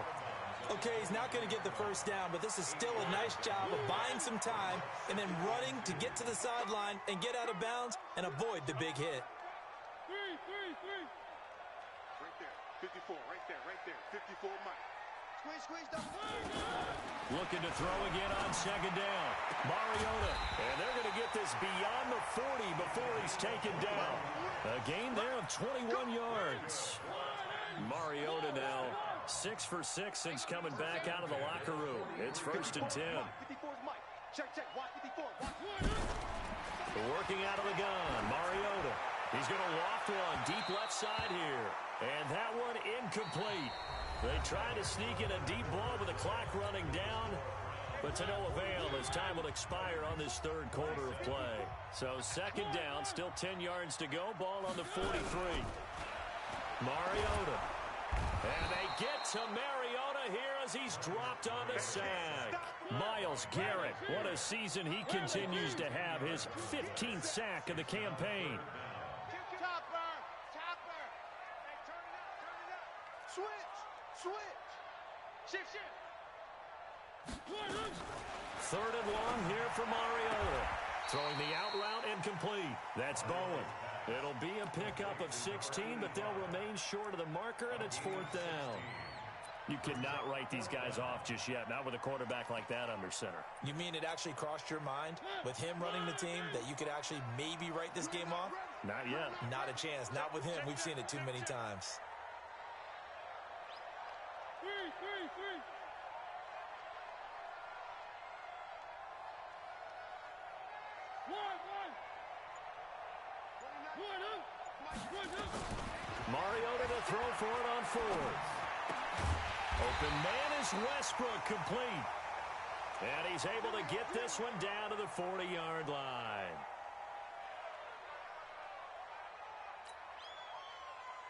Okay, he's not going to get the first down, but this is still a nice job of buying some time and then running to get to the sideline and get out of bounds and avoid the big hit. 3. Right there. 54, right there. 54, Mike. Squeeze, double. Looking to throw again on 2nd down. Mariota. And they're going to get this beyond the 40 before he's taken down. A gain there of 21 yards. Mariota now 6 for 6 since coming back out of the locker room. It's 1st and 10. 54's Mike. Check. Watch 54. Working out of the gun. Mariota. He's going to loft one deep left side here. And that one incomplete. They try to sneak in a deep ball with the clock running down, but to no avail as time will expire on this 3rd quarter of play. So 2nd down, still 10 yards to go. Ball on the 43. Mariota. And they get to Mariota here as he's dropped on the sack. Myles Garrett, what a season he continues to have. His 15th sack of the campaign. Topper. Hey, turn it up. Switch. Shift. 3rd and long here for Mariota. Throwing the out route incomplete. That's Bowen. It'll be a pickup of 16, but they'll remain short of the marker, and it's 4th down. You cannot write these guys off just yet, not with a quarterback like that under center. You mean it actually crossed your mind with him running the team that you could actually maybe write this game off? Not yet. Not a chance. Not with him. We've seen it too many times. 3. 1. Mariota to throw for it on 4th. Open man is Westbrook, complete. And he's able to get this one down to the 40-yard line.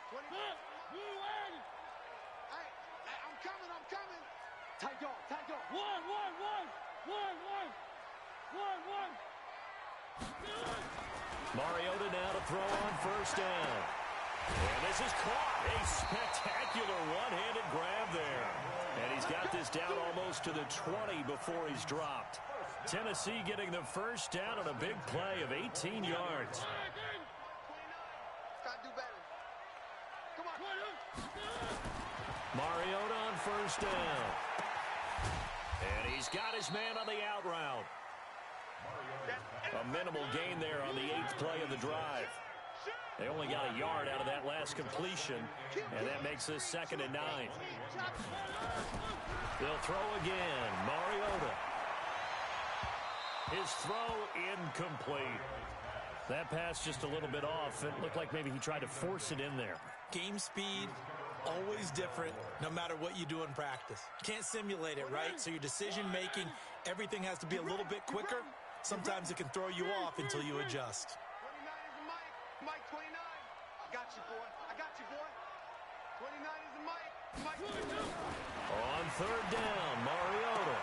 20. I'm coming. Tight dog. 1. Mariota now to throw on 1st down. And this is caught. A spectacular one-handed grab there. And he's got this down almost to the 20 before he's dropped. Tennessee getting the 1st down on a big play of 18 yards. Gotta do better. Come on. Mariota on 1st down. And he's got his man on the out route. A minimal gain there on the 8th play of the drive. They only got a yard out of that last completion, and that makes this 2nd and 9. They'll throw again. Mariota. His throw incomplete. That pass just a little bit off. It looked like maybe he tried to force it in there. Game speed, always different, no matter what you do in practice. Can't simulate it, right? So your decision-making, everything has to be a little bit quicker. Sometimes it can throw you off until you adjust. 29 is the Mike. Mike 29. I got you, boy. 29 is the Mike. Mike 29. On 3rd down, Mariota.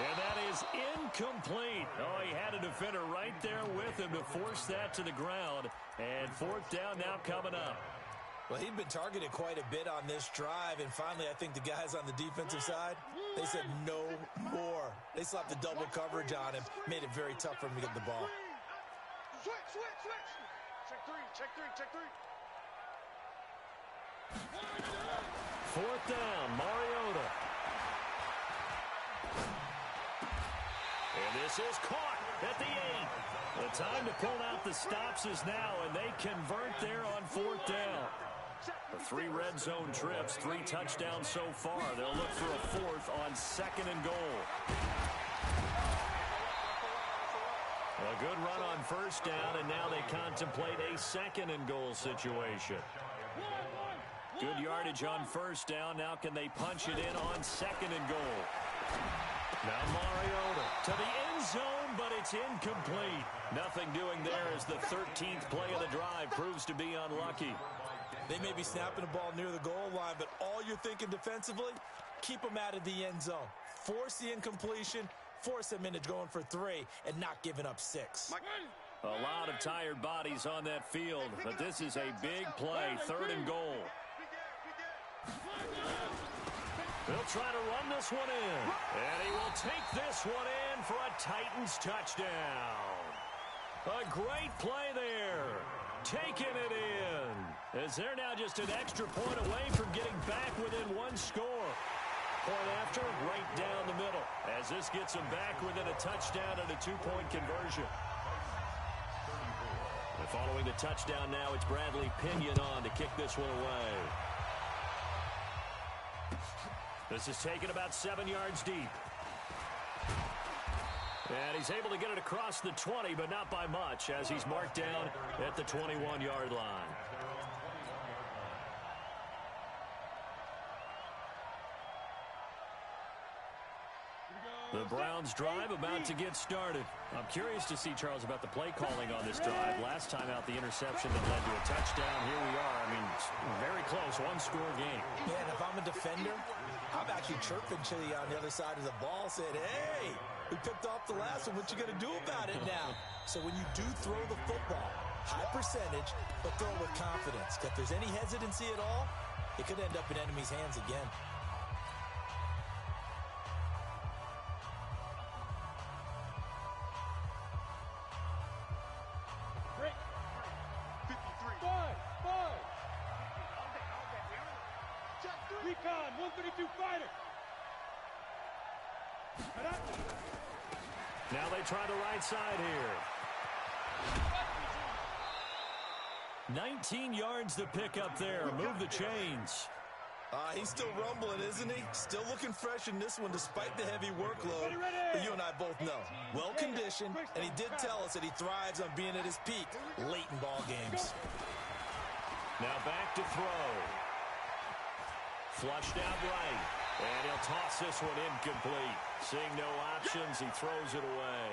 And that is incomplete. Oh, he had a defender right there with him to force that to the ground. And 4th down now coming up. Well, he'd been targeted quite a bit on this drive, and finally I think the guys on the defensive side, they said no more. They slapped the double coverage on him, made it very tough for him to get the ball. Switch. Check three. Fourth down, Mariota. And this is caught at the 8. The time to pull out the stops is now, and they convert there on fourth down. The 3 red zone trips, 3 touchdowns so far. They'll look for a fourth on second and goal. A good run on first down, and now they contemplate a second and goal situation. Good yardage on first down. Now can they punch it in on second and goal? Now Mariota to the end zone, but it's incomplete. Nothing doing there as the 13th play of the drive proves to be unlucky. They may be snapping the ball near the goal line, but all you're thinking defensively, keep them out of the end zone. Force the incompletion, force them into going for 3, and not giving up 6. A lot of tired bodies on that field, but this is a big play, third and goal. They'll try to run this one in, and he will take this one in for a Titans touchdown. A great play there, taking it in, as they're now just an extra point away from getting back within 1 score. Point after, right down the middle, as this gets them back within a touchdown and a 2-point conversion. And following the touchdown now, it's Bradley Pinion on to kick this one away. This is taken about 7 yards deep. And he's able to get it across the 20, but not by much, as he's marked down at the 21-yard line. The Browns drive about to get started. I'm curious to see, Charles, about the play calling on this drive. Last time out, the interception that led to a touchdown. Here we are. I mean, very close, 1-score game. Man, if I'm a defender, I'm actually chirping Chili on the other side of the ball, saying, hey, we picked off the last one. What you going to do about it now? So when you do throw the football, high percentage, but throw it with confidence. If there's any hesitancy at all, it could end up in enemy's hands again. Recon, 132 fighter. Now they try the right side here. 19 yards to pick up there. Move the chains. He's still rumbling, isn't he? Still looking fresh in this one despite the heavy workload. But you and I both know. Well-conditioned, and he did tell us that he thrives on being at his peak late in ball games. Now back to throw. Flushed out right. And he'll toss this one incomplete. Seeing no options, he throws it away.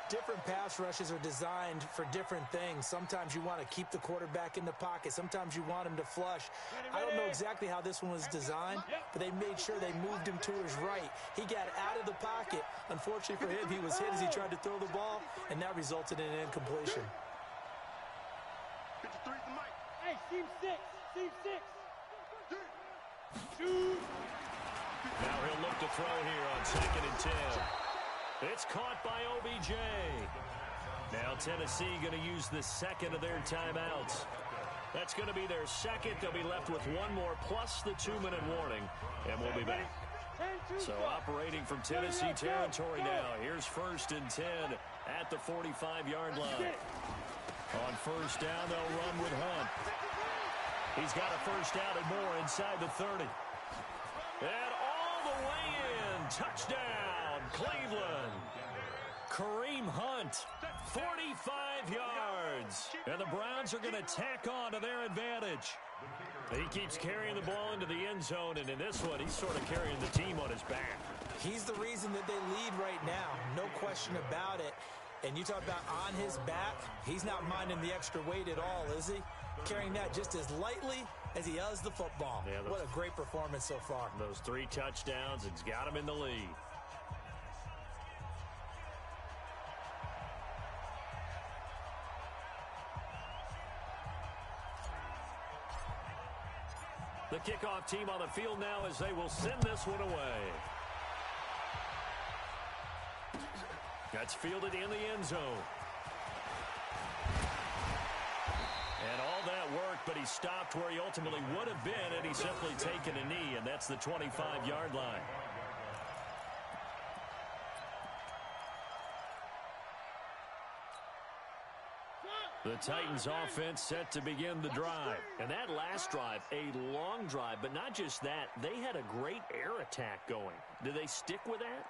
Different pass rushes are designed for different things. Sometimes you want to keep the quarterback in the pocket. Sometimes you want him to flush. I don't know exactly how this one was designed, but they made sure they moved him to his right. He got out of the pocket. Unfortunately for him, he was hit as he tried to throw the ball, and that resulted in an incompletion. Hey, seam 6. Seam 6. Shoot. Now he'll look to throw here on 2nd and 10. It's caught by OBJ. Now Tennessee going to use the second of their timeouts. That's going to be their second. They'll be left with one more plus the 2-minute warning, and we'll be back. So operating from Tennessee territory now. Here's 1st and 10 at the 45-yard line. On first down, they'll run with Hunt. He's got a first down and more inside the 30. And all the way in. Touchdown, Cleveland. Kareem Hunt, 45 yards. And the Browns are going to tack on to their advantage. He keeps carrying the ball into the end zone, and in this one, he's sort of carrying the team on his back. He's the reason that they lead right now. No question about it. And you talk about on his back, he's not minding the extra weight at all, is he? Carrying that just as lightly as he does the football. Yeah, what a great performance so far. Those 3 touchdowns, it's got him in the lead. The kickoff team on the field now as they will send this one away. That's fielded in the end zone. And all that work, but he stopped where he ultimately would have been had he simply taken a knee, and that's the 25-yard line. The Titans offense set to begin the drive. And that last drive, a long drive, but not just that, they had a great air attack going. Do they stick with that?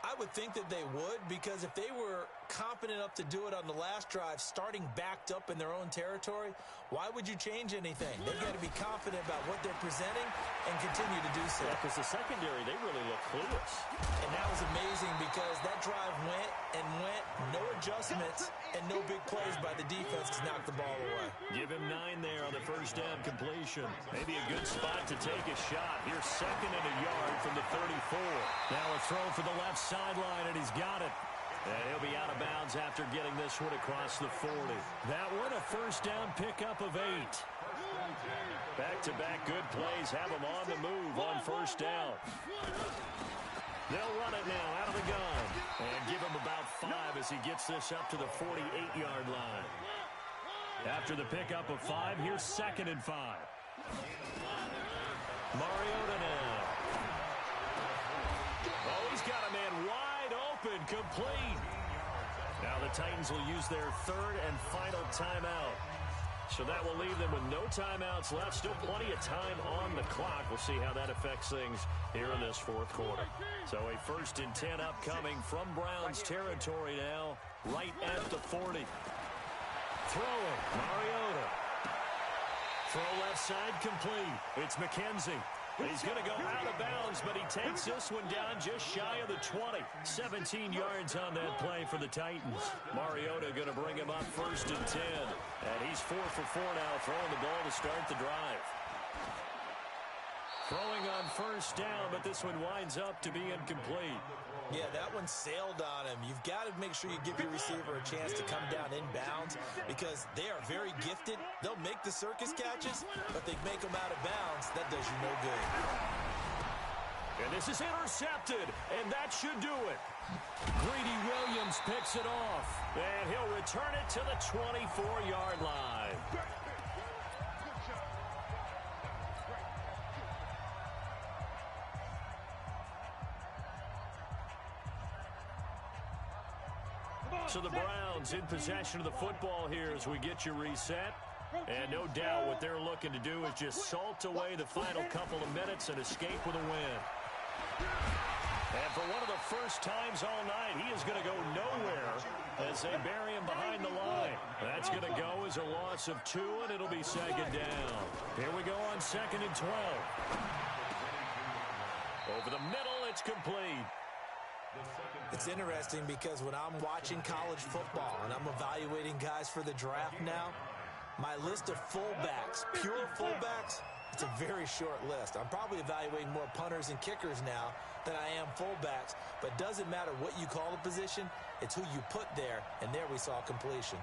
I would think that they would, because if they were confident enough to do it on the last drive, starting backed up in their own territory, why would you change anything? They've got to be confident about what they're presenting and continue to do so. Yeah, because the secondary, they really look clueless. And that was amazing because that drive went and went, no adjustments, and no big plays by the defense to knock the ball away. Give him 9 there on the first down completion. Maybe a good spot to take a shot. Here's 2nd and a yard from the 34. Now a throw for the left sideline, and he's got it. And he'll be out of bounds after getting this one across the 40. That one, a first down pickup of 8. Back-to-back good plays have him on the move on first down. They'll run it now out of the gun and give him about 5 as he gets this up to the 48-yard line. After the pickup of 5, here's 2nd and 5. Mariota now. Oh, he's got a man wide open, complete. Now the Titans will use their 3rd and final timeout. So that will leave them with no timeouts left. Still plenty of time on the clock. We'll see how that affects things here in this 4th quarter. So a 1st and 10 upcoming from Browns territory now, right at the 40. Throwing, Mariota. Throw left side complete. It's McKenzie. He's going to go out of bounds, but he takes this one down just shy of the 20. 17 yards on that play for the Titans. Mariota going to bring him up 1st and 10. And he's 4 for 4 now, throwing the ball to start the drive. Throwing on first down, but this one winds up to be incomplete. Yeah, that one sailed on him. You've got to make sure you give your receiver a chance to come down inbounds because they are very gifted. They'll make the circus catches, but they make them out of bounds. That does you no good. And this is intercepted, and that should do it. Greedy Williams picks it off, and he'll return it to the 24-yard line. So the Browns in possession of the football here as we get you reset. And no doubt what they're looking to do is just salt away the final couple of minutes and escape with a win. And for one of the first times all night, he is going to go nowhere as they bury him behind the line. That's going to go as a loss of 2, and it'll be 2nd down. Here we go on 2nd and 12. Over the middle, it's complete. It's interesting because when I'm watching college football and I'm evaluating guys for the draft now, my list of fullbacks, pure fullbacks, it's a very short list. I'm probably evaluating more punters and kickers now than I am fullbacks, but it doesn't matter what you call the position, it's who you put there, and there we saw completion.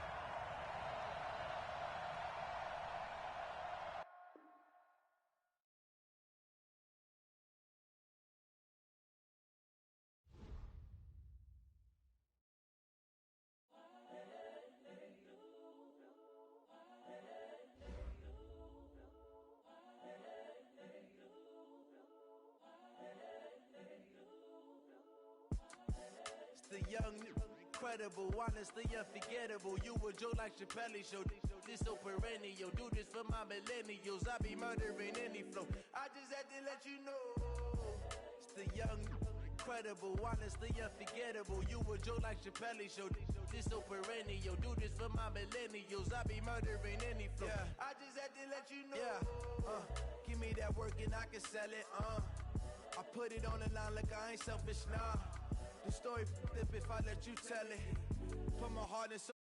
The young, incredible, honestly unforgettable. You a Joe like Chappelle show. This so perennial. Do this for my millennials. I be murdering any flow. I just had to let you know. It's the young, incredible, honestly unforgettable. You a Joe like Chappelle show. This so perennial. Do this for my millennials. I be murdering any flow. Yeah. I just had to let you know. Yeah. Give me that work and I can sell it. I put it on the line like I ain't selfish, nah. The story flip if I let you tell it. Put my heart and soul.